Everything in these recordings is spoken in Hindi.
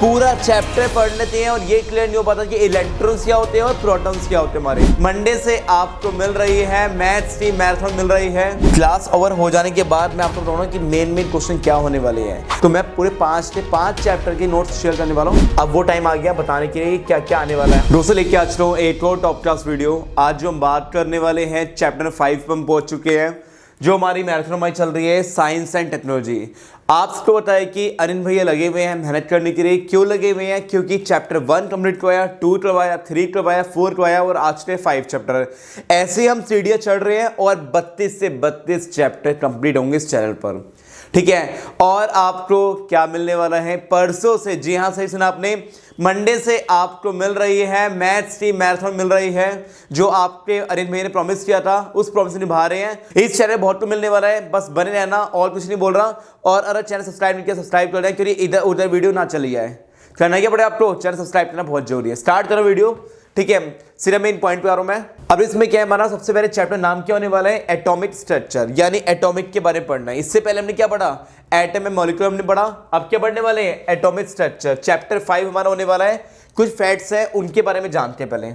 पूरा चैप्टर पढ़ लेते हैं और ये क्लियर नहीं हो पाता कि इलेक्ट्रॉन्स क्या होते हैं और प्रोटॉन्स क्या होते हैं। हमारे मंडे से आपको मिल रही है मैथ्स की मैराथन मिल रही है। क्लास ओवर हो जाने के बाद मैं आपको बताऊंगा कि मेन क्वेश्चन क्या होने वाले हैं। तो मैं पूरे 5 के 5 चैप्टर के नोट्स शेयर करने वाला हूँ। अब वो टाइम आ गया बताने के लिए क्या क्या आने वाला है। दोस्तों लेके आ चुका हूँ एक और टॉप क्लास वीडियो। आज जो हम बात करने वाले हैं चैप्टर 5 पर हम पहुंच चुके हैं। जो हमारी मैराथन हमारी चल रही है साइंस एंड टेक्नोलॉजी। आपको पता है कि अरिंद भैया लगे हुए हैं मेहनत करने के लिए। क्यों लगे हुए हैं? क्योंकि चैप्टर 1 कंप्लीट करवाया, 2 करवाया, 3 करवाया, 4 करवाया और आज के 5 चैप्टर। ऐसे हम सीढ़ियां चढ़ रहे हैं और 32 से 32 चैप्टर कंप्लीट होंगे इस चैनल पर। ठीक है, और आपको क्या मिलने वाला है परसों से? जी हाँ, सही सुना आपने। मंडे से आपको मिल रही है मैथ्स की मैराथन मिल रही है। जो आपके अरिंद भैया ने प्रॉमिस किया था उस प्रॉमिस निभा रहे हैं। इस चैनल बहुत कुछ मिलने वाला है, बस बने रहना और कुछ नहीं बोल रहा। और अगर चैनल सब्सक्राइब नहीं किया सब्सक्राइब कर दें, क्योंकि इधर उधर वीडियो ना चली जाए। करना क्या पड़े आपको? चैनल सब्सक्राइब करना बहुत जरूरी है। स्टार्ट करो वीडियो। ठीक है, सिर्फ मेन पॉइंट पे आ रहा हूं मैं। अब इसमें क्या है हमारा सबसे पहले चैप्टर नाम क्या होने वाला है? एटॉमिक स्ट्रक्चर, यानी एटॉमिक के बारे में पढ़ना है। इससे पहले हमने क्या पढ़ा? एटम एंड मॉलिक्यूल हमने पढ़ा। अब क्या पढ़ने वाले हैं? Atomic structure. चैप्टर 5 हमारा होने वाला है। कुछ फैक्ट्स हैं उनके बारे में जानते हैं पहले।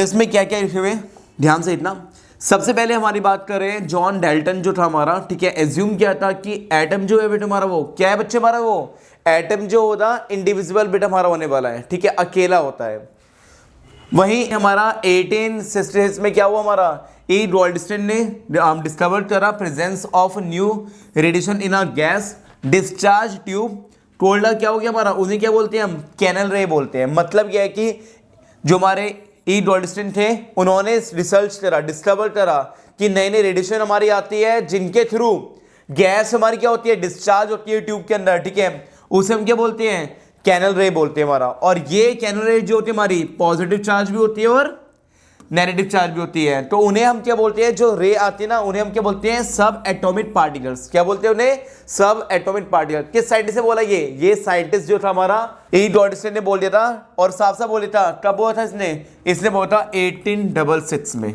इसमें क्या क्या लिखे हुए ध्यान से इतना। सबसे पहले हमारी बात कर रहे हैं जॉन डाल्टन जो था हमारा। ठीक है, एज्यूम किया था कि एटम जो है बेटा हमारा वो क्या है बच्चे हमारा? वो एटम जो होता इंडिविजुअल बेटा हमारा होने वाला है। ठीक है, अकेला होता है। वहीं हमारा 1866 में क्या हुआ हमारा? ई डॉल्टन ने डिस्कवर करा presence of new radiation in a gas discharge tube. कोल्डा क्या हो गया हमारा? उन्हें क्या बोलते हैं हम? कैनल रे बोलते हैं। मतलब यह है कि जो हमारे ई डॉल्टन थे उन्होंने रिसर्च करा, डिस्कवर करा कि नई नई रेडिएशन हमारी आती है जिनके थ्रू गैस हमारी क्या होती है? डिस्चार्ज होती है ट्यूब के अंदर। ठीक है, उसे हम क्या बोलते हैं? कैनल रे बोलते हैं हमारा। और ये कैनल रे जो होती है हमारी पॉजिटिव चार्ज भी होती है और नेगेटिव चार्ज भी होती है। तो उन्हें हम क्या बोलते हैं? जो रे आती है ना उन्हें हम क्या बोलते हैं? सब एटॉमिक पार्टिकल्स। क्या बोलते हैं उन्हें? सब एटॉमिक पार्टिकल। किस साइंटिस्ट ने बोला? ये साइंटिस्ट जो था हमारा ई डॉल्टन ने बोल दिया था। और साफ साफ बोला था। कब बोला था इसने बोला था 1866 में।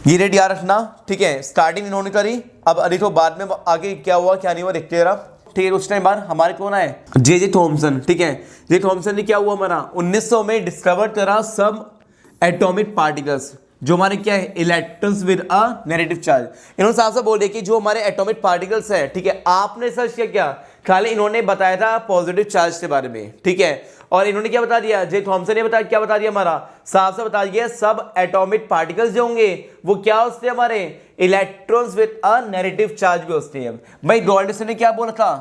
ये रेट याद रखना। ठीक है, स्टार्टिंग इन्होंने करी। अब अरे तो बाद में आगे क्या हुआ क्या नहीं हुआ देखते जरा। ठीक है, उस टाइम बाद हमारे कौन आए? J Thomson. ठीक है, जे थॉमसन ने क्या हुआ हमारा 1900 में डिस्कवर करा सब एटॉमिक पार्टिकल्स जो हमारे क्या है? Electrons with a negative charge. इन्होंने साफ साफ बोल दिया कि जो हमारे एटॉमिक पार्टिकल्स है। ठीक है, आपने सर्च किया क्या? खाली इन्होंने बताया था पॉजिटिव चार्ज के बारे में। ठीक है, और इन्होंने क्या बता दिया? जे थॉमसन ने बताया क्या बता दिया हमारा? साफ साफ बता दिया सब एटॉमिक पार्टिकल्स जो होंगे वो क्या होते हैं हमारे? Electrons with a negative charge भी होते हैं। भाई डॉल्टन ने क्या बोला था?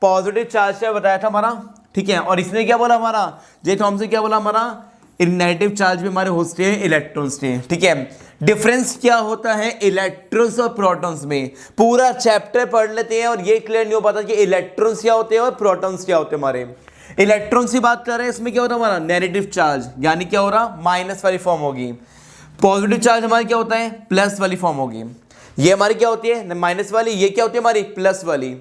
पॉजिटिव चार्ज से बताया था हमारा। ठीक है, और इसने क्या बोला हमारा? जे थॉमसन क्या बोला हमारा? नेगेटिव चार्ज भी हमारे होते हैं इलेक्ट्रॉन्स के। ठीक है, डिफरेंस क्या होता है इलेक्ट्रॉन्स और प्रोटॉन्स में? पूरा चैप्टर पढ़ लेते हैं और ये क्लियर नहीं हो पाता कि इलेक्ट्रॉन्स क्या होते हैं और प्रोटॉन्स क्या होते हैं हमारे। इलेक्ट्रॉन्स की बात कर रहे हैं, इसमें क्या होता है हमारा? नेगेटिव चार्ज, यानी क्या हो रहा? माइनस वाली फॉर्म होगी। पॉजिटिव चार्ज हमारी क्या होता है? प्लस वाली फॉर्म होगी। ये हमारी क्या होती है? माइनस वाली। ये क्या होती है हमारी? प्लस वाली।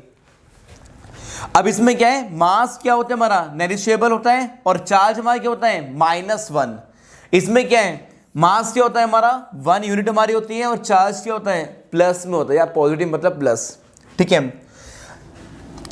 अब इसमें क्या है? मास क्या होता है हमारा? नेगोशिएबल होता है। और चार्ज हमारा क्या होता है? -1। इसमें क्या है? मास क्या होता है हमारा? 1 यूनिट हमारी होती है। और चार्ज क्या होता है? प्लस में होता है, या पॉजिटिव मतलब प्लस। ठीक है,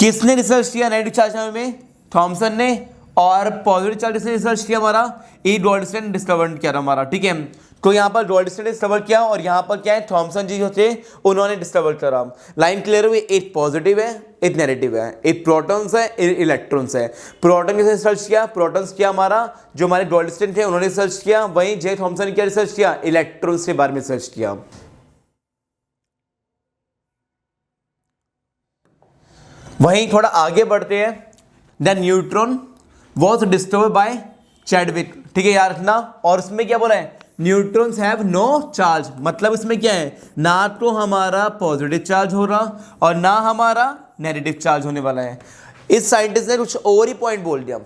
किसने रिसर्च किया नेगेटिव चार्ज में? थॉमसन ने। और पॉजिटिव चार्ज किसने रिसर्च किया हमारा? ई डॉल्टन डिस्कवर किया था हमारा। ठीक है, तो यहाँ पर डॉल्टन ने डिस्कवर किया और यहाँ पर क्या है? थॉमसन जी जो थे उन्होंने डिस्कवर करा। लाइन क्लियर हुई? एक पॉजिटिव है एक नेगेटिव है, एक प्रोटॉन्स है एक इलेक्ट्रॉन्स है। प्रोटॉन किसने रिसर्च किया? प्रोटॉन्स किया हमारा जो हमारे डॉल्टन थे उन्होंने रिसर्च किया। वहीं जे थॉमसन ने क्या रिसर्च किया? इलेक्ट्रॉन्स के बारे में रिसर्च किया। वहीं थोड़ा आगे बढ़ते हैं। The neutron was discovered by Chadwick. ठीक है, याद रखना। और उसमें क्या बोला है? Neutrons have no charge. मतलब इसमें क्या है? ना तो हमारा पॉजिटिव चार्ज हो रहा और ना हमारा नेगेटिव चार्ज होने वाला है। इस साइंटिस्ट ने कुछ और ही पॉइंट बोल दिया।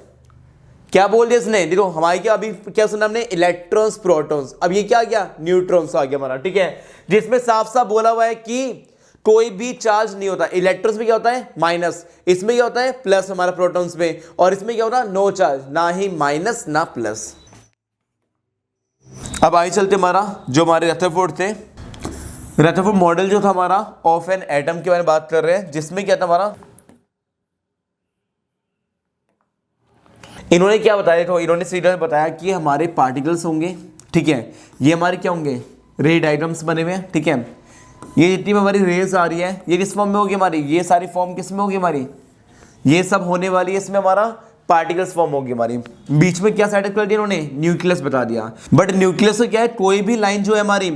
क्या बोल दिया इसने? देखो हमारी क्या अभी क्या सुना हमने? Electrons protons. अब ये क्या आ गया? न्यूट्रॉन्स आ गया हमारा। ठीक है, जिसमें साफ साफ बोला हुआ है कि कोई भी चार्ज नहीं होता। इलेक्ट्रॉन्स में क्या होता है? माइनस। इसमें क्या होता है? प्लस हमारा प्रोटॉन्स में। और इसमें क्या होता है? नो चार्ज, ना ही माइनस ना प्लस। अब आगे चलते हमारा जो हमारे रदरफोर्ड थे। रदरफोर्ड मॉडल जो था हमारा ऑफ एन एटम के बारे में बात कर रहे हैं, जिसमें क्या था हमारा? इन्होंने क्या बताया, तो इन्होंने सीधा बताया कि हमारे पार्टिकल्स होंगे, ठीक है, ये हमारे क्या होंगे, रे डायग्राम्स बने हुए हैं, ठीक है, ये जितनी हमारी रेज आ रही है ये किस फॉर्म में होगी हमारी, ये सारी फॉर्म किस में होगी हमारी, ये सब होने वाली है, इसमें हमारा पार्टिकल्स फॉर्म होगी हमारी। बीच में क्या सेटअप कर दिया इन्होंने, न्यूक्लियस बता दिया, बट न्यूक्लियस से क्या है, कोई भी लाइन जो है हमारी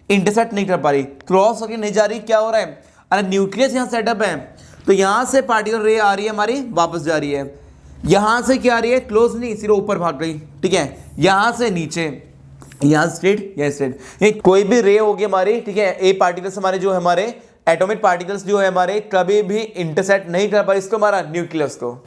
इंटरसेक्ट नहीं कर पा रही, क्रॉस होकर नहीं जा रही, क्या हो रहा है, अरे न्यूक्लियस यहाँ सेटअप है, तो यहाँ से पार्टिकल रे आ रही है हमारी, वापस जा रही है, यहाँ से क्या आ रही है, क्लोज नहीं, सिर्फ ऊपर भाग रही, ठीक है, यहाँ से नीचे, यहाँ स्ट्रेट, यहाँ स्ट्रेट, ये कोई भी रे होगी हमारी, ठीक है, ए पार्टिकल्स हमारे जो है हमारे एटॉमिक पार्टिकल्स जो है हमारे कभी भी इंटरसेक्ट नहीं कर पाए इसको, हमारा न्यूक्लियस को।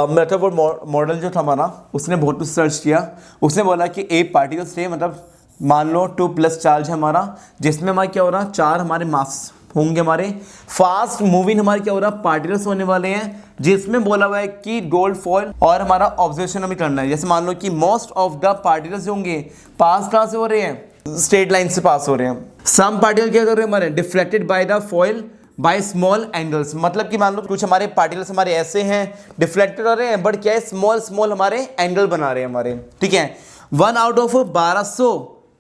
मेटाफोर मॉडल जो था हमारा, उसने बहुत कुछ सर्च किया, उसने बोला कि ए पार्टिकल्स थे, मतलब मान लो 2+ चार्ज है हमारा, जिसमें हमारा क्या हो रहा, 4 हमारे मास होंगे हमारे, फास्ट मूविंग हमारे क्या हो रहा, पार्टिकल्स होने वाले हैं, जिसमें बोला हुआ है कि गोल्ड फॉइल और हमारा ऑब्जर्वेशन हमें करना है। जैसे मान लो कि मोस्ट ऑफ द पार्टिकल्स होंगे पास कहाँ से हो रहे हैं, स्ट्रेट लाइन से पास हो रहे हैं, सम पार्टिकल क्या कर रहे हैं हमारे, deflected by the foil by small angles, मतलब कि मान लो कुछ हमारे पार्टिकल्स हमारे ऐसे हैं डिफ्लेक्टेड हो रहे हैं, बट क्या है, स्मॉल स्मॉल हमारे एंगल बना रहे हैं हमारे, ठीक है, 1 out of 1200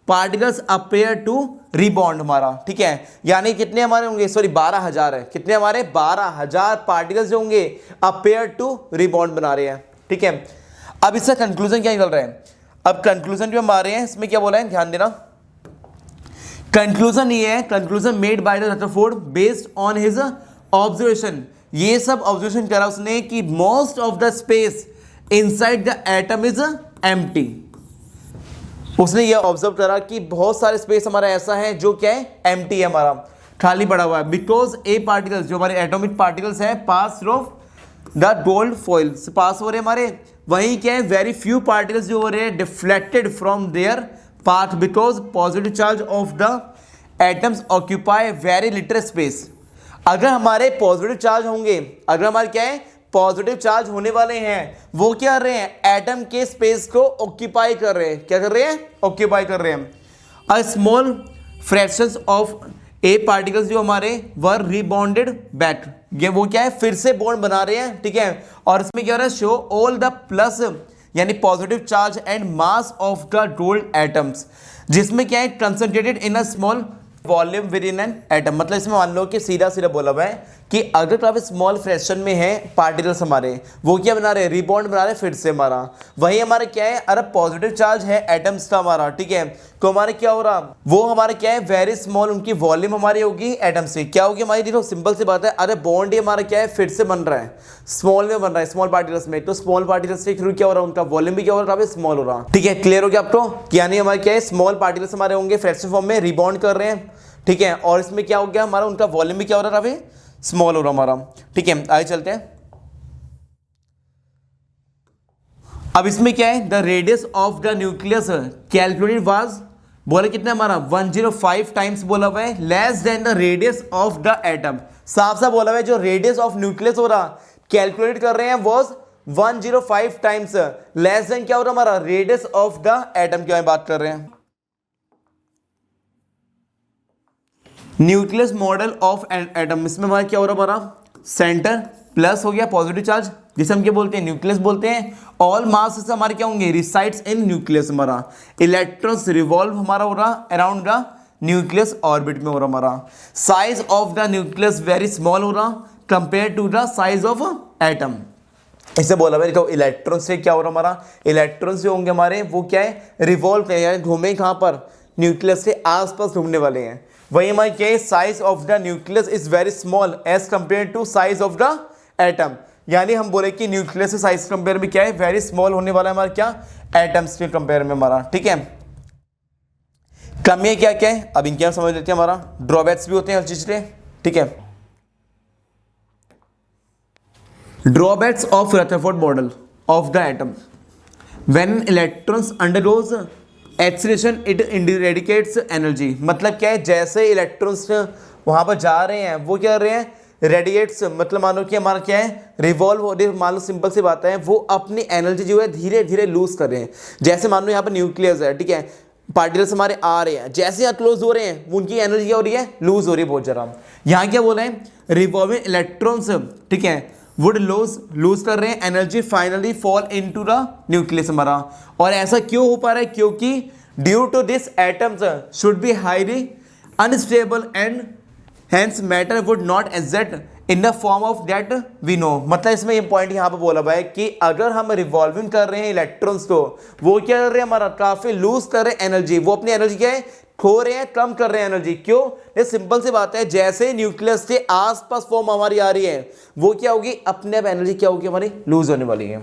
particles appear to rebound हमारा, ठीक है, यानी कितने हमारे होंगे, सॉरी 12,000 है, कितने हमारे 12,000 पार्टिकल्स जो होंगे अपेयर टू रिबॉन्ड बना रहे हैं, ठीक है। अब इसका कंक्लूजन क्या निकल रहा है, अब कंक्लूजन जो हम आ रहे हैं इसमें क्या बोला है, ध्यान देना, कंक्लूजन ये है, conclusion made by the Rutherford based on his observation, ये सब ऑब्जर्वेशन करा उसने कि most of the space inside the atom is empty, उसने ये ऑब्जर्व करा कि बहुत सारे स्पेस हमारा ऐसा है जो क्या है, एम्प्टी है हमारा, खाली पड़ा हुआ है, बिकॉज ए पार्टिकल्स जो हमारे एटॉमिक पार्टिकल्स हैं पास ऑफ द गोल्ड फॉइल से पास हो रहे हैं हमारे, वहीं क्या है, वेरी फ्यू पार्टिकल्स जो हो रहे हैं deflected from there path, because positive charge of the atoms occupy very little space. अगर हमारे पॉजिटिव चार्ज होंगे, अगर हमारे क्या है पॉजिटिव चार्ज होने वाले हैं, वो क्या कर रहे हैं, एटम के स्पेस को ऑक्यूपाई कर रहे हैं, क्या कर रहे हैं, ऑक्यूपाई कर रहे हैं। A small fractions of A particles जो हमारे वर रिबॉन्डेड बैक, ये वो क्या है, फिर से बॉन्ड बना रहे हैं, ठीक है, और इसमें क्या हो रहा है, शो ऑल द प्लस यानी positive charge and mass of the gold atoms, जिसमें क्या है, concentrated in a small volume with in an atom, मतलब इसमें मान लो कि सीधा सीधा बोला हुआ है कि अगर काफी स्मॉल फ्रैक्शन में है पार्टिकल्स हमारे, वो क्या बना रहे हैं, रिबॉन्ड बना रहे हैं फिर से हमारा, वही हमारे क्या है, अरे पॉजिटिव चार्ज है एटम्स का हमारा, ठीक है, तो हमारे क्या हो रहा, वो हमारे क्या है, वेरी स्मॉल उनकी वॉल्यूम हमारी होगी एटम से, क्या होगी हमारी, देखो सिंपल सी बात है, अरे बॉन्ड ही हमारा क्या है, फिर से बन रहा है, स्मॉल में बन रहा है, स्मॉल पार्टिकल्स में, तो स्मॉल पार्टिकल्स के थ्रू क्या हो रहा है, उनका वॉल्यूम भी क्या हो रहा है, स्मॉल हो रहा, ठीक है, क्लियर हो गया आपको, यानी हमारे क्या है, स्मॉल पार्टिकल्स हमारे होंगे फ्रैक्शन फॉर्म में रिबॉन्ड कर रहे हैं, ठीक है, और इसमें क्या हो गया हमारा, उनका वॉल्यूम भी क्या हो रहा है, स्मॉल हो रहा हमारा, ठीक है, आगे चलते हैं। अब इसमें क्या है, the radius of the nucleus calculated was, बोले कितना हमारा 105 टाइम्स बोला हुआ है, less than the radius of the atom, साफ साफ बोला हुआ है जो रेडियस ऑफ न्यूक्लियस हो रहा कैलकुलेट कर रहे हैं वाज 105 टाइम्स लेस देन क्या हो रहा हमारा, रेडियस ऑफ द एटम की बात कर रहे हैं। Nucleus model of an atom, इसमें हमारा क्या हो रहा हमारा, सेंटर प्लस हो गया पॉजिटिव चार्ज, जिसे हम क्या बोलते हैं, न्यूक्लियस बोलते हैं, ऑल मास से हमारे क्या होंगे, रिसाइड्स इन न्यूक्लियस हमारा, इलेक्ट्रॉन्स रिवॉल्व हमारा हो रहा अराउंड द न्यूक्लियस ऑर्बिट में हो रहा हमारा, size of the nucleus very small हो रहा compare to the size of atom, इसे बोला भाई देखो इलेक्ट्रॉन से क्या हो रहा हमारा, इलेक्ट्रॉन जो होंगे हमारे वो क्या है, रिवॉल्व यानी घूमे कहां पर, न्यूक्लियस के आसपास घूमने वाले हैं, वही हमारे क्या है, size of the nucleus is very small as compare to size of the atom, यानी हम बोले कि न्यूक्लियस से साइज कंपेयर में क्या है, वेरी स्मॉल होने वाला है हमारा क्या, एटम्स के कंपेयर में हमारा, ठीक है। कमियां क्या क्या है, अब इनके हम समझ लेते हैं, हमारा ड्रॉबैक्स भी होते हैं हर चीज के, ठीक है। Drawbacks of Rutherford model of the atom, when electrons undergoes acceleration it radiates energy, मतलब क्या है, जैसे इलेक्ट्रॉन्स वहां पर जा रहे हैं वो क्या कर रहे हैं, रेडिएट्स, मतलब मान लो कि हमारा क्या है, रिवॉल्व हो रही है, मान लो सिंपल सी बात है, वो अपनी एनर्जी जो है धीरे धीरे लूज कर रहे हैं, जैसे मान लो यहाँ पर न्यूक्लियस है, ठीक है, पार्टिकल्स हमारे आ रहे हैं, जैसे यहाँ क्लोज हो रहे हैं उनकी एनर्जी क्या हो रही है, लूज हो रही है बहुत जरा, यहाँ क्या बोल रहे हैं, रिवॉल्विंग इलेक्ट्रॉन्स, ठीक है, वुड लूज कर रहे हैं energy, finally fall into the nucleus हमारा। और ऐसा क्यों हो पा रहा है? क्योंकि due to this atoms should be highly unstable and hence matter would exist in the form of that we know. मतलब इसमें ये पॉइंट यहाँ पे बोला हुआ है कि अगर हम रिवॉल्विंग कर रहे हैं इलेक्ट्रॉन्स को, वो क्या कर रहे हैं हमारा, काफी लूज कर रहे हैं एनर्जी, वो अपनी एनर्जी क्या है, खो रहे हैं, कम कर रहे हैं एनर्जी। क्यों? ये सिंपल सी बात है, जैसे न्यूक्लियस के आसपास फॉर्म हमारी आ रही है, वो क्या होगी, अपने आप एनर्जी क्या होगी हमारी, लूज होने वाली है।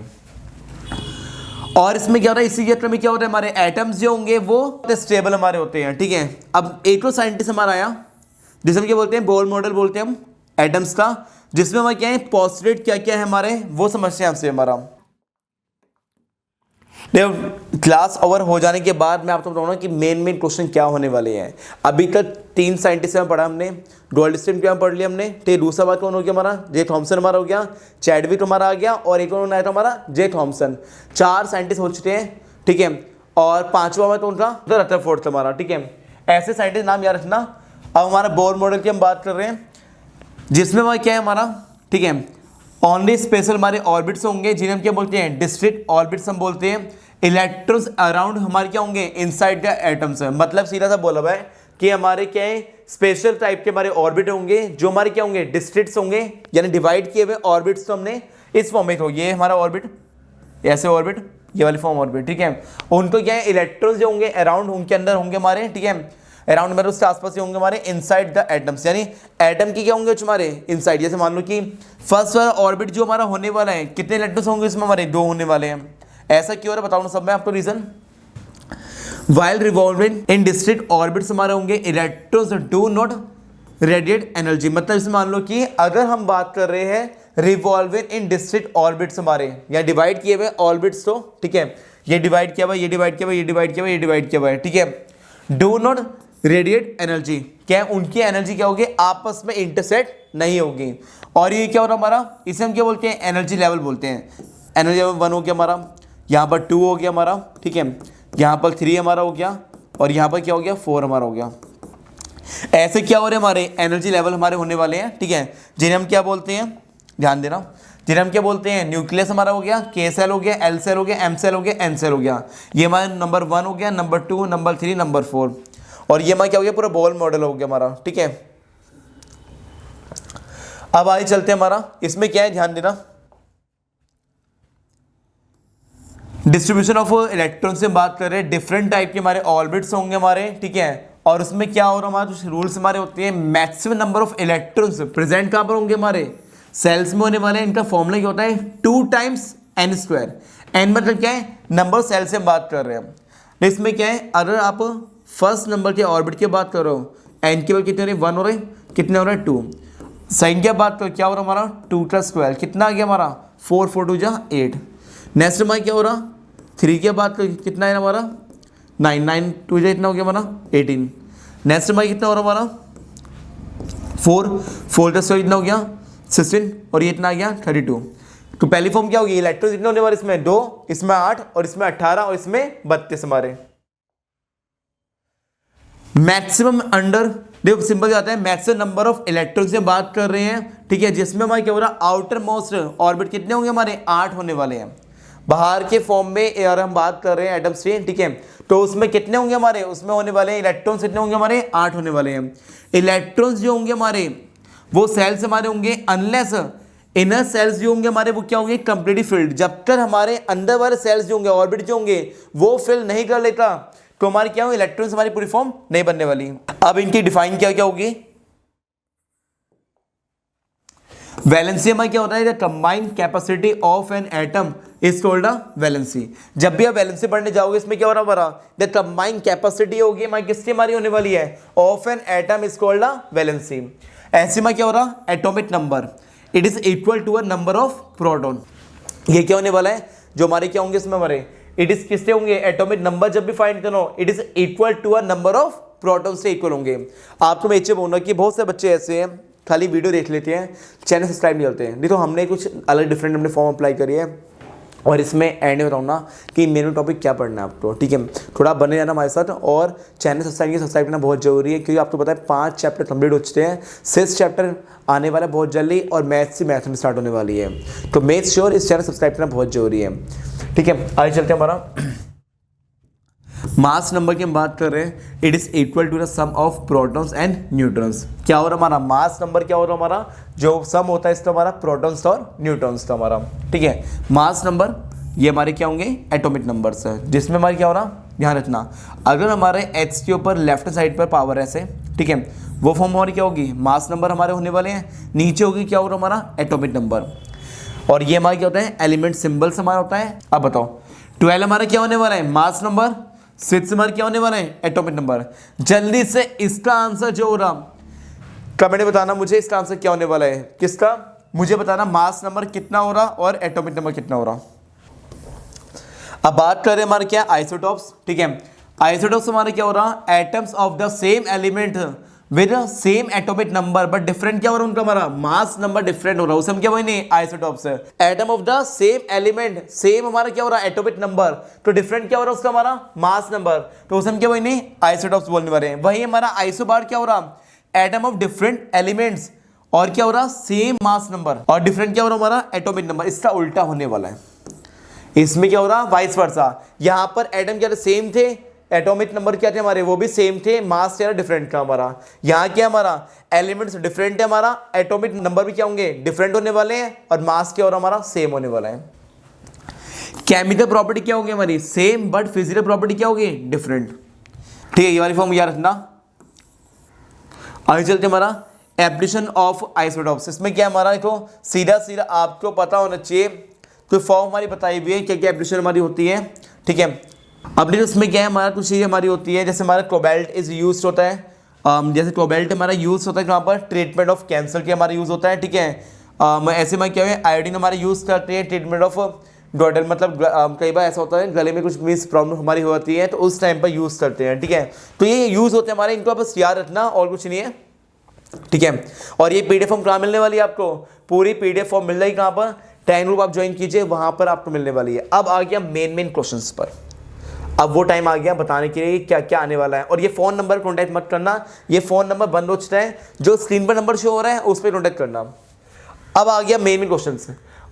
और इसमें क्या हो रहा है, इसी क्षेत्र में क्या होता है, हमारे एटम्स जो होंगे वो स्टेबल हमारे होते हैं, ठीक है। अब एक तो साइंटिस्ट हमारा आया जिसे हम क्या बोलते हैं, बोर मॉडल बोलते हैं हम एटम्स का, जिसमें हमारे क्या है, पोस्टुलेट क्या क्या है हमारे, वो समझते हैं आपसे हमारा। क्लास ओवर हो जाने के बाद मैं आपको बताऊंगा कि मेन क्वेश्चन क्या होने वाले हैं। अभी तक 3 साइंटिस्ट में पढ़ा हमने, डुअलिस्टिक क्या पढ़ लिया हमने, ठीक। दूसरा बात कौन हो गया हमारा, जे थॉमसन हमारा हो गया, चैडविक हमारा आ गया, और एक और आया था हमारा जे थॉमसन। 4 साइंटिस्ट हो चुके हैं, ठीक है। और 5वां बात कौन था, रदरफोर्ड था हमारा, ठीक है। ऐसे साइंटिस्ट नाम याद रखना। अब हमारा बोर मॉडल की हम बात कर रहे हैं, जिसमें हमारा क्या है हमारा, ठीक है, ओनली स्पेशल हमारे ऑर्बिट्स होंगे, जिन्हें हम क्या बोलते हैं, डिस्क्रीट ऑर्बिट्स हम बोलते हैं। इलेक्ट्रॉन्स अराउंड हमारे क्या होंगे, इनसाइड द एटम्स। मतलब सीधा सा बोला हुआ है कि हमारे क्या है, स्पेशल टाइप के हमारे ऑर्बिट होंगे, जो हमारे क्या होंगे, डिस्क्रीट्स होंगे, यानी डिवाइड किए हुए ऑर्बिट्स। तो हमने इस फॉर्म में हो, ये हमारा ऑर्बिट, ऐसे ऑर्बिट, ये वाली फॉर्म ऑर्बिट, ठीक है। उनको क्या है, इलेक्ट्रॉन्स जो होंगे अराउंड, उनके अंदर होंगे हमारे, ठीक है, अराउंड में, उसके आसपास ही होंगे हमारे, इनसाइड द एटम्स, यानी एटम की क्या होंगे हमारे इनसाइड। जैसे मान लो कि फर्स्ट वाला ऑर्बिट जो हमारा होने वाला है, कितने इलेक्ट्रॉन्स होंगे इसमें हमारे, 2 होने वाले हैं। ऐसा क्यों है बताओ ना सब में आपको reason. While revolving in discrete orbits हमारे होंगे, electrons do not radiate energy. मतलब इसमें मान लो कि अगर हम बात कर रहे हैं रिवॉल्विंग इन डिस्क्रीट ऑर्बिट्स हमारे, या डिवाइड किए हुए ऑर्बिट्स, तो ठीक है, ये डिवाइड किया हुआ, ये डिवाइड किया हुआ, ये डिवाइड किया हुआ, ये डिवाइड किया हुआ है, ठीक है। डू नॉट रेडिएट एनर्जी, क्या उनकी एनर्जी क्या होगी, आपस में इंटरसेक्ट नहीं होगी। और ये क्या हो रहा हमारा, इसे हम क्या बोलते हैं, एनर्जी लेवल बोलते हैं। एनर्जी लेवल 1 हो गया हमारा, यहाँ पर 2 हो गया हमारा, ठीक है, यहाँ पर 3 हमारा हो गया, और यहाँ पर क्या हो गया, 4 हमारा हो गया। ऐसे क्या हो रहे हैं हमारे एनर्जी लेवल हमारे होने वाले हैं, ठीक है, जिन्हें हम क्या बोलते हैं, ध्यान देना, जिन्हें हम क्या बोलते हैं, न्यूक्लियस हमारा हो गया, के सेल हो गया, एल सेल हो गया, एम सेल हो गया, एन सेल हो गया। ये हमारा नंबर 1 हो गया, नंबर 2, नंबर 3, नंबर 4, और ये हमारा क्या हो गया, पूरा बोर मॉडल हो गया हमारा, ठीक है। अब आगे चलते हैं हमारा, इसमें क्या है, ध्यान देना, डिस्ट्रीब्यूशन ऑफ इलेक्ट्रॉन से बात कर रहे हैं, डिफरेंट टाइप के हमारे ऑर्बिट्स होंगे हमारे, ठीक है। और उसमें क्या हो रहा है, हमारे कुछ रूल्स हमारे होते हैं। Maximum number of electrons present कहां पर होंगे, हमारे सेल्स में होने वाले हैं। इनका फॉर्मूला क्या होता है, 2 टाइम्स n²। n मतलब क्या है, नंबर ऑफ सेल से हम बात कर रहे हैं। इसमें क्या है, अगर आप फर्स्ट नंबर के ऑर्बिट की बात करो, n के बाद कितने हो रहे, 1 हो रहे, कितने हो रहे, 2। साइन की बात करो, क्या हो रहा हमारा, 2 + 12, कितना आ गया हमारा, 4, 4 2 जा 8। नेक्स्ट हमारा क्या हो रहा, 3 की बात करो, कितना है हमारा, 9, 9 2 जा इतना हो गया हमारा 18। नेक्स्ट हमारा कितना हो रहा हमारा, 4 4 + 12 इतना हो गया 16, और ये इतना आ गया 32। तो पहली फॉर्म क्या होगी, इलेक्ट्रॉन कितने होने वाले, इसमें 2, इसमें 8, और इसमें 18, और इसमें 32 हमारे। मैक्सिमम अंडर, देखो सिंपल आता है, मैक्सिमम नंबर ऑफ इलेक्ट्रॉन से बात कर रहे हैं, ठीक है, जिसमें हमारे क्या हो रहा है, आउटर मोस्ट ऑर्बिट कितने होंगे हमारे, 8 होने वाले हैं। बाहर के फॉर्म में अगर हम बात कर रहे हैं एटम से, ठीक है, तो उसमें कितने होंगे हमारे, उसमें होने वाले हैं इलेक्ट्रॉन्स कितने होंगे हमारे, 8 होने वाले हैं। इलेक्ट्रॉन्स जो होंगे हमारे, वो सेल्स हमारे होंगे, अनलेस इनर सेल्स जो होंगे हमारे, वो क्या होंगे, कंप्लीटली फिल्ड। जब तक हमारे अंदर वाले सेल्स जो होंगे, ऑर्बिट जो होंगे, वो फिल नहीं कर लेता, तो हमारी क्या होगी, इलेक्ट्रॉन्स हमारी पूरी फॉर्म नहीं बनने वाली। अब इनकी डिफाइन क्या क्या होगी, वैलेंसी हमारा क्या होता है, the combined capacity of an atom is called a valency. जब भी आप वैलेंसी पढ़ने जाओगे, इसमें क्या हो रहा है हमारा, द कंबाइंड कैपेसिटी होगी हमारी, किसकी हमारी होने वाली है, of an atom is called a valency. ऐसे में क्या हो रहा, atomic number, it is equal to a number of proton. ये क्या होने वाला है, जो हमारे क्या होंगे इसमें हमारे, इट इज किससे होंगे, एटॉमिक नंबर जब भी फाइंड करो, it is equal to a number of proton से इक्वल होंगे। आपको मैं ये बोलूंगा कि बहुत से बच्चे ऐसे हैं, खाली वीडियो देख लेते हैं, चैनल सब्सक्राइब नहीं करते हैं। नहीं तो हमने कुछ अलग डिफरेंट हमने फॉर्म अप्लाई करी है, और इसमें एंड में बताऊँ ना कि मेन टॉपिक क्या पढ़ना है आपको, ठीक है। थोड़ा बने रहना हमारे साथ, और चैनल सब्सक्राइब करना बहुत जरूरी है, क्योंकि आपको पता है 5 चैप्टर कंप्लीट हो चुके हैं, 6 चैप्टर आने वाला है बहुत जल्दी, और मैथ्स में स्टार्ट होने वाली है। तो मेक श्योर इस चैनल सब्सक्राइब करना बहुत जरूरी है, ठीक है। आगे चलते हैं हमारा मास नंबर की हम बात कर रहे हैं। It is equal to the sum of protons and neutrons. क्या हो रहा है हमारा मास नंबर, क्या हो रहा है हमारा जो सम होता है इसका हमारा प्रोटॉन्स और न्यूट्रॉन्स का हमारा, ठीक है। मास नंबर ये हमारे क्या होंगे एटॉमिक नंबर्स है, जिसमें हमारे क्या हो रहा ध्यान रखना, अगर हमारे एक्स के ऊपर लेफ्ट साइड पर पावर ऐसे, ठीक है, वो फॉर्म हमारी क्या होगी मास नंबर हमारे होने वाले हैं, नीचे होगी क्या हो रहा हमारा एटॉमिक नंबर, और ये हमारा क्या होता है एलिमेंट सिंबल्स हमारा होता है। अब बताओ 12 हमारा क्या होने वाला है मास नंबर, 6 हमारा क्या होने वाला है एटॉमिक नंबर। जल्दी से इसका आंसर जो हो रहा कमेंट में बताना मुझे, इसका आंसर क्या होने वाला है, किसका मुझे बताना, मास नंबर कितना हो रहा और एटॉमिक नंबर कितना हो रहा। अब बात करें हमारे क्या आइसोटॉप्स, ठीक है। आइसोटॉप्स हमारे क्या हो रहा atoms of the same element with same atomic number but different क्या हो रहा है उनका हमारा मास नंबर डिफरेंट हो रहा है, उसे हम क्या बोलेंगे आइसोटॉप्स है। Atom of the same element, same हमारा क्या हो रहा है एटॉमिक नंबर, तो डिफरेंट क्या हो रहा है उसका हमारा मास नंबर, तो उसे हम क्या बोलेंगे आइसोटॉप्स बोलने वाले हैं। वही हमारा आइसोबार क्या हो रहा एटम ऑफ डिफरेंट एलिमेंट्स और क्या हो रहा सेम मास नंबर, और डिफरेंट क्या हो रहा हमारा एटॉमिक नंबर, इसका उल्टा होने वाला है। इसमें क्या हो रहा वाइस वर्सा, यहां पर एटम क्या सेम थे, एटॉमिक नंबर क्या थे हमारे वो भी सेम थे, मास क्या डिफरेंट का हमारा, यहाँ क्या हमारा एलिमेंट्स डिफरेंट है हमारा, एटॉमिक नंबर भी क्या होंगे डिफरेंट होने वाले हैं, और मास क्या हो रहा हमारा सेम होने वाला है। केमिकल प्रॉपर्टी क्या होगी हमारी सेम, बट फिजिकल प्रॉपर्टी क्या होगी डिफरेंट, ठीक है। ये वाली फॉर्म याद रखना। आगे चलते हमारा एप्लीकेशन ऑफ आइसोटॉप्स, इसमें क्या हमारा देखो सीधा सीधा आपको पता होना चाहिए, कोई फॉर्म हमारी बताई हुई है क्या क्या एप्लीकेशन हमारी होती है, ठीक है। अब देखो इसमें क्या है हमारा कुछ चीज़ें हमारी होती है, जैसे हमारा कोबाल्ट इज यूज होता है, जैसे कोबाल्ट हमारा यूज होता है कहाँ पर ट्रीटमेंट ऑफ कैंसर के हमारा यूज होता है, ठीक है। ऐसे में क्या है आयोडीन हमारे यूज करते हैं ट्रीटमेंट ऑफ डॉटल, मतलब कई बार ऐसा होता है गले में कुछ मीन्स प्रॉब्लम हमारी होती है तो उस टाइम पर यूज करते हैं, ठीक है। तो ये यूज होते हैं हमारे, इनको बस याद रखना और कुछ नहीं है, ठीक है। और ये पीडीएफ फॉर्म कहाँ मिलने वाली है आपको, पूरी पीडीएफ फॉर्म मिल रही है कहाँ पर टेन ग्रुप आप ज्वाइन कीजिए, वहां पर आपको मिलने वाली है। अब आ गया मेन क्वेश्चंस पर, अब वो टाइम आ गया बताने के लिए क्या क्या आने वाला है। और ये फोन नंबर कॉन्टैक्ट मत करना, ये फोन नंबर बंद हो चुका है, जो स्क्रीन पर नंबर शो हो रहा है उस पर कॉन्टैक्ट करना। अब आ गया main question,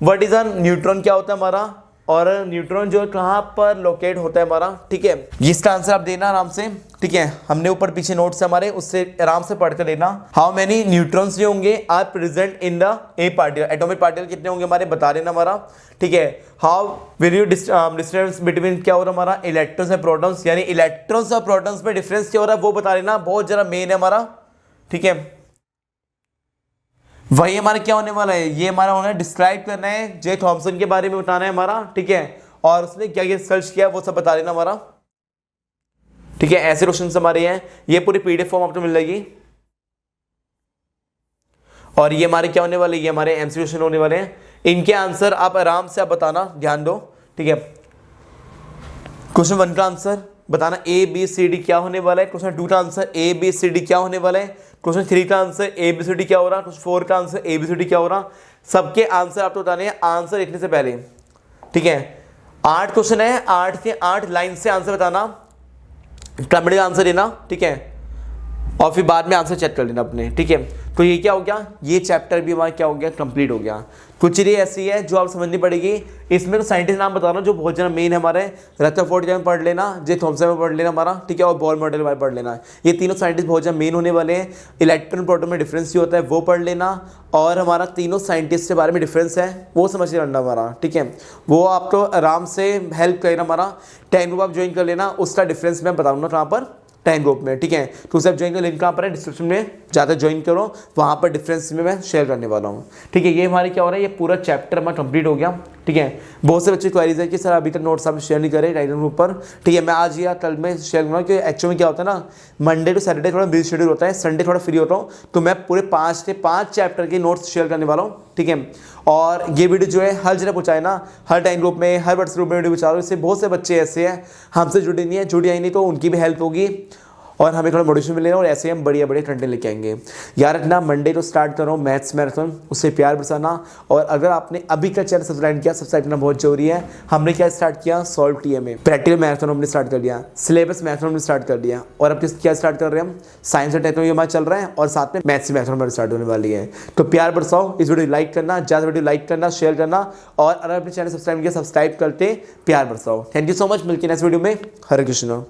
what is a neutron, क्या होता है हमारा, और न्यूट्रॉन जो कहाँ पर लोकेट होता है हमारा, ठीक है। इसका आंसर आप देना आराम से, ठीक है। हमने ऊपर पीछे नोट्स हमारे उससे आराम से पढ़ कर लेना। हाउ मेनी न्यूट्रॉन्स जो होंगे are present in the a particle, atomic particle कितने होंगे हमारे बता देना हमारा, ठीक है। How will you distance between क्या हो रहा है हमारा इलेक्ट्रॉन्स और प्रोटॉन्स, यानी इलेक्ट्रॉन्स और प्रोटॉन्स में डिफरेंस क्या हो रहा है वो बता देना, बहुत जरा मेन है हमारा, ठीक है। वही हमारा क्या होने वाला है, ये हमारा होना है डिस्क्राइब करना है, जे थॉमसन के बारे में बताना है हमारा, ठीक है। और उसने क्या क्या सर्च किया वो सब बता देना हमारा, ठीक है। ऐसे क्वेश्चन हमारे हैं, ये पूरी पीडीएफ फॉर्म आपको मिल जाएगी। और ये हमारे क्या होने वाले, ये हमारे एमसीक्यू क्वेश्चन होने वाले हैं, इनके आंसर आप आराम से आप बताना, ध्यान दो, ठीक है। क्वेश्चन 1 का आंसर बताना ए बी सी डी क्या होने वाला है, क्वेश्चन 2 का answer A B C D क्या होने वाला है, क्वेश्चन 3 का answer A B C D क्या हो रहा, क्वेश्चन 4 का answer A B C D क्या हो रहा, सबके आंसर आपको बताने हैं आंसर लिखने से पहले, ठीक है। 8 क्वेश्चन है, 8 के 8 लाइन से आंसर बताना, कमेंट का आंसर देना, ठीक है, और फिर बाद में आंसर चेक कर लेना अपने, ठीक है। तो ये क्या हो गया, ये चैप्टर भी हमारा क्या हो गया कंप्लीट हो गया। कुछ चीज़ें ऐसी है जो आप समझनी पड़ेगी, इसमें तो साइंटिस्ट नाम बता रहा हूँ जो बहुत ज़्यादा मेन है हमारे, रदरफोर्ड में पढ़ लेना, जे थॉमसन में पढ़ लेना हमारा, ठीक है, और बॉल मॉडल में पढ़ लेना, ये तीनों साइंटिस्ट बहुत ज़्यादा मेन होने वाले हैं। इलेक्ट्रॉन प्रोटॉन में डिफरेंस ही होता है वो पढ़ लेना, और हमारा तीनों साइंटिस्ट के बारे में डिफरेंस है वो समझ लेना हमारा, ठीक है। वो आपको आराम से हेल्प करेगा हमारा, 10 ग्रुप आप ज्वाइन कर लेना, उसका डिफरेंस मैं बताऊँगा कहाँ पर 10 ग्रुप में, ठीक है। तो उसे आप ज्वाइन कर, लिंक कहाँ पर है डिस्क्रिप्शन में, जाकर ज्वाइन करो, वहाँ पर डिफरेंस में मैं शेयर करने वाला हूँ, ठीक है। ये हमारे क्या हो रहा है, ये पूरा चैप्टर हमारा कंप्लीट हो गया, ठीक है। बहुत से बच्चे क्वेरीज है कि सर अभी तक नोट्स आप शेयर नहीं करें टेलीग्राम ग्रुप पर, ठीक है। मैं आज या कल में शेयर करूँगा, कि एक्चुअली में क्या होता है ना, मंडे टू सैटरडे थोड़ा बिजी शेड्यूल होता है, संडे थोड़ा फ्री होता हूँ, तो मैं पूरे 5 से 5 चैप्टर के नोट्स शेयर करने वाला हूँ, ठीक है। और ये वीडियो जो है हर जगह पहुँचाए ना, हर टाइम ग्रुप में, हर व्हाट्सएप ग्रुप में वीडियो पहुँचा रहा हूँ, इससे बहुत से बच्चे ऐसे हैं हमसे जुड़े नहीं है, जुड़े ही नहीं, तो उनकी भी हेल्प होगी। और हमें थोड़ा मोटिवेशन मिलेगा और ऐसे हम बढ़िया बढ़िया कंटेंट लेके आएंगे। याद रखना मंडे को स्टार्ट कर रहा हूँ मैथ्स मैराथन, उससे प्यार बरसाना। और अगर आपने अभी का चैनल सब्सक्राइब किया, सब्सक्राइब करना बहुत जरूरी है। हमने क्या स्टार्ट किया, सॉल्व टीएमए प्रैक्टिकल मैराथन हमने स्टार्ट कर दिया, सिलेबस मैराथन हमने स्टार्ट कर दिया, और अब क्या स्टार्ट कर रहे हैं हम, साइंस और टेक्नोलॉजी हमारा चल रहा है, और साथ में मैथ्स मैराथन हमारी स्टार्ट होने वाली है। तो प्यार बरसाओ, इस वीडियो लाइक करना, ज़्यादा वीडियो लाइक करना, शेयर करना, और अगर अपने चैनल सब्सक्राइब किया सब्सक्राइब करते प्यार बरसाओ। थैंक यू सो मच, मिलते हैं नेक्स्ट वीडियो में। हरे कृष्णा।